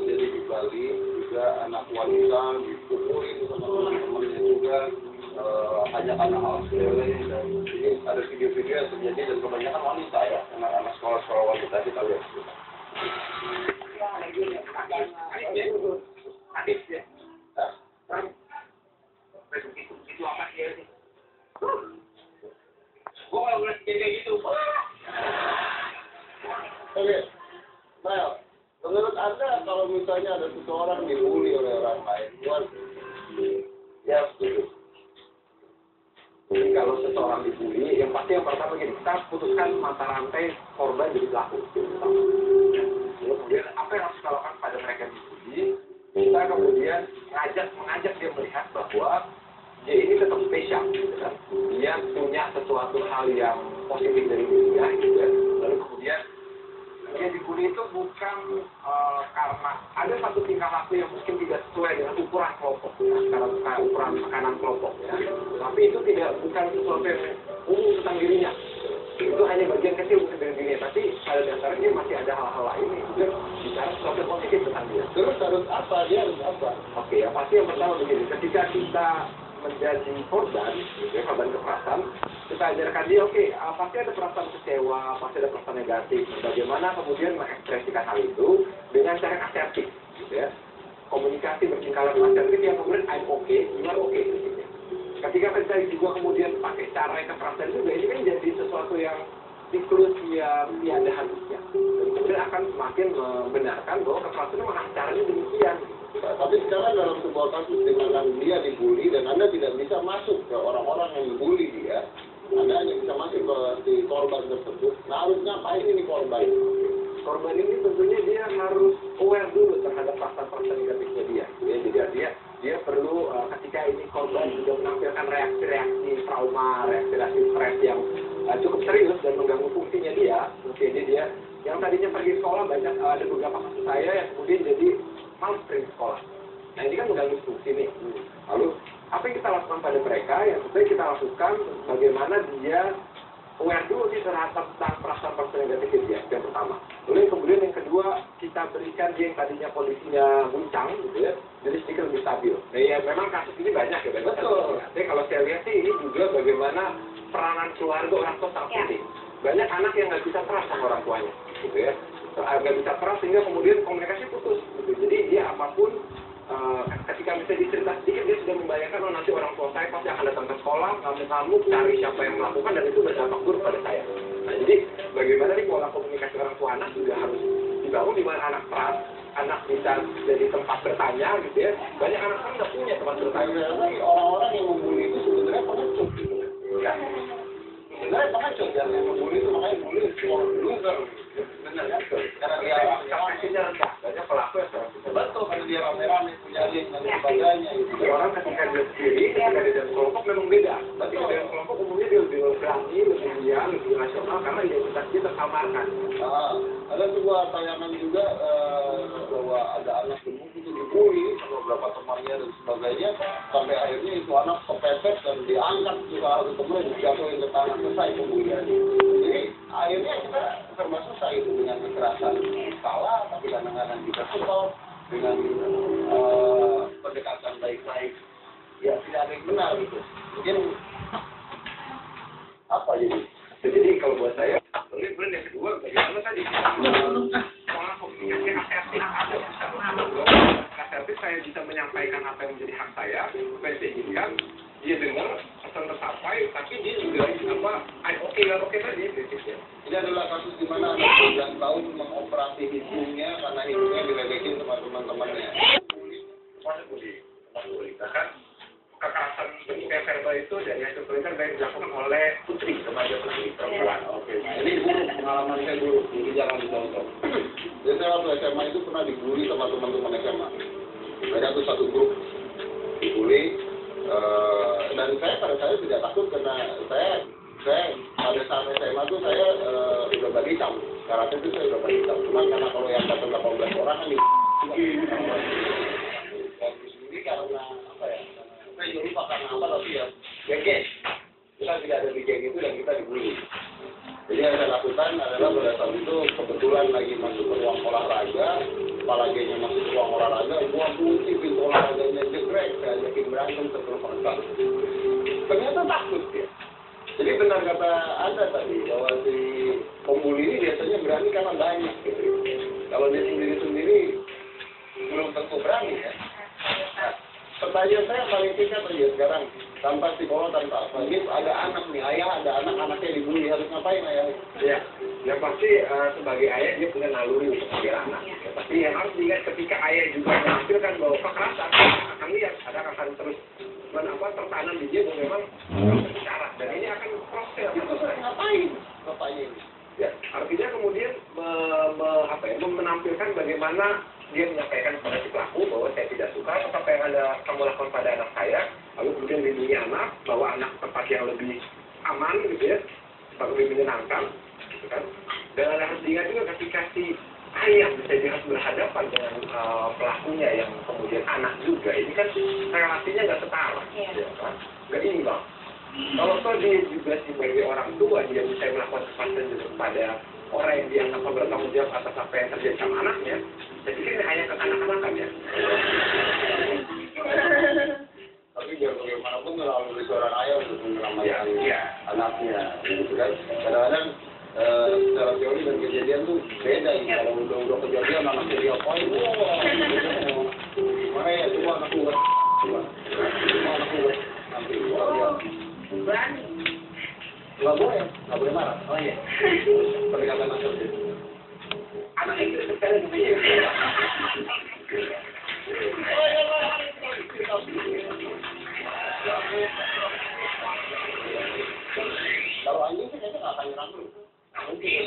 terjadi di Bali juga anak wanita dipukulin sama teman-temannya juga hanya karena hal sepele. Dan ini ada video-video yang terjadi dan kebanyakan wanita ya, anak-anak sekolah-sekolah wanita kita lihat. Hadis ya. Itu apa sih? Gue kalau ngeliat kayak gitu. Oke, Mel, menurut Anda kalau misalnya ada seseorang dibully oleh orang lain, ya setuju. Jadi kalau seseorang dibully, yang pasti yang pertama gini, kita putuskan mata rantai korban jadi pelaku. Kemudian apa yang harus kita lakukan pada mereka yang dibully? Kita kemudian mengajak dia melihat bahwa dia ini tetap spesial, gitu kan? Dia punya sesuatu hal yang positif dari dirinya, gitu kan? Lalu kemudian dia dibully itu bukan karena ada satu tingkah laku yang mungkin tidak sesuai dengan ukuran kelompok, ya, karena ukuran tekanan kelompok, ya. Tapi itu bukan sesuatu yang umum tentang dirinya. Itu hanya bagian kecil dari dirinya, tapi pada dasarnya masih ada hal-hal lain yang juga bicara sesuatu positif tentang dia. Terus harus apa? Dia harus apa? Oke, ya pasti yang pertama begini, ketika kita menjadi korban, gitu ya, korban kekerasan, kita ajarkan dia, pasti ada perasaan kecewa, pasti ada perasaan negatif. Bagaimana kemudian mengekspresikan hal itu dengan cara asertif, gitu ya. Komunikasi bertingkah laku asertif yang kemudian I'm okay, you are okay, gitu ya. Ketika kita juga kemudian pakai cara kekerasan juga, ini kan jadi sesuatu yang siklus yang tiada habisnya. Dan kemudian akan semakin membenarkan bahwa kekerasan memang caranya demikian. Tapi sekarang dalam sebuah kasus di mana dia dibully dan Anda tidak bisa masuk ke orang-orang yang dibully dia, Anda hanya bisa masuk ke si korban tersebut. Nah, harus ngapain ini korban? Korban ini tentunya dia harus aware dulu terhadap perasaan-perasaan negatifnya dia. Jadi dia perlu ketika ini korban juga menampilkan reaksi-reaksi trauma, reaksi-reaksi stres yang cukup serius dan mengganggu fungsinya dia. Mungkin dia yang tadinya pergi sekolah banyak ada beberapa kasus saya yang kemudian jadi malas pergi sekolah. Nah ini kan mengganggu fungsi nih. Lalu apa yang kita lakukan pada mereka? Yang sebenarnya kita lakukan bagaimana dia aware dulu sih terhadap perasaan-perasaan negatif dia, yang pertama. Lalu kemudian yang kedua, kita berikan dia yang tadinya kondisinya guncang, gitu ya, jadi sedikit lebih stabil. Nah ya memang kasus ini banyak ya, betul. Tapi kalau saya lihat sih ini juga bagaimana peranan keluarga orang tua sangat penting. Banyak anak yang nggak bisa trust sama orang tuanya, gitu ya. Nggak bisa trust sehingga kemudian komunikasi putus, gitu. Jadi dia apapun, ketika bisa dicerita sedikit dia sudah membayangkan nanti orang tua saya pasti akan datang ke sekolah, kamu cari siapa yang melakukan dan itu berdampak buruk pada saya. Nah jadi bagaimana nih pola komunikasi orang tua anak juga harus dibangun di mana anak trust, anak bisa jadi tempat bertanya, gitu ya. Banyak anak kan nggak punya tempat bertanya. Orang-orang yang membuli itu sebenarnya pengecut, gitu ya. Sebenarnya pengecut ya, yang membuli itu makanya membuli semua loser. Benar kan? Karena dia kapasitasnya rendah, banyak pelaku yang seperti itu. Betul, karena dia rame-rame punya link dan sebagainya. Orang ketika dia sendiri, ketika dia dalam kelompok memang beda. Tapi kalau dalam kelompok umumnya dia lebih berani, lebih liar, lebih rasional karena identitas dia tersamarkan. Ada sebuah tayangan juga bahwa ada anak gemuk itu dibully sama beberapa temannya dan sebagainya, sampai akhirnya itu anak kepepet dan diangkat juga harus kemudian dijatuhin ke tanah, selesai pembuliannya. Jadi akhirnya kita termasuk itu dengan kekerasan skala, tapi kadang-kadang juga support dengan pendekatan baik-baik. Ya tidak ada yang benar gitu. Mungkin apa jadi? Jadi kalau buat saya, kemudian yang kedua bagaimana tadi pola komunikasi asertif ada. Asertif saya bisa menyampaikan apa yang menjadi hak saya, apa yang saya inginkan, dia dengar, pesan tersampaikan, tapi dia juga oke tadi prinsipnya. Ini adalah kasus di mana anak 9 tahun mengoperasi hidungnya karena hidungnya diledekin sama teman-temannya. Bahkan kekerasan bentuk verbal itu dari hasil penelitian banyak dilakukan oleh putri, remaja putri perempuan. Oke. Ini buruk, pengalaman saya buruk, jadi jangan dicontoh. Jadi saya waktu SMA itu pernah dibully sama teman-teman SMA. Mereka tuh satu grup dibully. Dan saya tidak takut karena saya pada saat SMA itu saya udah bagi hitam. Karate itu saya udah bagi hitam. Cuma karena kalau yang datang 18 orang kan sendiri karena apa ya? Saya lupa karena apa tapi ya geng. Kita tidak ada di geng itu dan kita dibully. Jadi yang saya lakukan adalah pada saat itu kebetulan lagi masuk ke ruang olahraga, kepala gengnya masuk ke ruang semua kunci, pintu olahraganya jegrek, saya ajakin berantem terus. Ternyata takut ya. Jadi benar kata Anda tadi, bahwa si pembuli ini biasanya berani karena banyak gitu. Kalau dia sendiri-sendiri, belum tentu berani ya. Nah, pertanyaan saya paling singkat aja sekarang, tanpa psikolog, tanpa apa. Ini ada anak nih, ayah ada anak-anaknya dibully, harus ngapain ayah? Ya, yang pasti sebagai ayah dia punya naluri untuk membela anak. Ya, tapi yang harus diingat ketika ayah juga menampilkan bahwa kekerasan, akan lihat akan terus tertanam di dia bahwa memang bicara dan ini akan proses. Itu ngapain? Ngapain? Ya, artinya kemudian menampilkan bagaimana dia menyampaikan kepada si pelaku bahwa saya tidak suka apa yang kamu lakukan pada anak saya, lalu kemudian lindungi anak, bawa anak ke tempat yang lebih aman gitu ya, lebih menyenangkan, gitu kan. Dan harus diingat juga ketika si ayah bisa harus berhadapan dengan pelakunya yang kemudian anak juga, ini kan relasinya nggak setara, ya kan, nggak imbang. Kalau dia juga sebagai orang tua dia bisa melakukan kekerasan kepada orang yang dianggap bertanggung jawab atas apa yang terjadi sama anaknya, jadi ini hanya kekanak-kanakan ya. Tapi biar bagaimanapun melalui seorang ayah untuk menyelamatkan anaknya, gitu kan. Kadang-kadang secara teori dan kejadian tuh beda ya. Kalau udah kejadian anaknya diapain, makanya coba anak gue, nanti Berani. nggak boleh marah. Oh iya. Pendekatan asal sih. Anak itu sekarang begini. Kalau anjing sih kayaknya nggak akan nyerang dulu. Mungkin.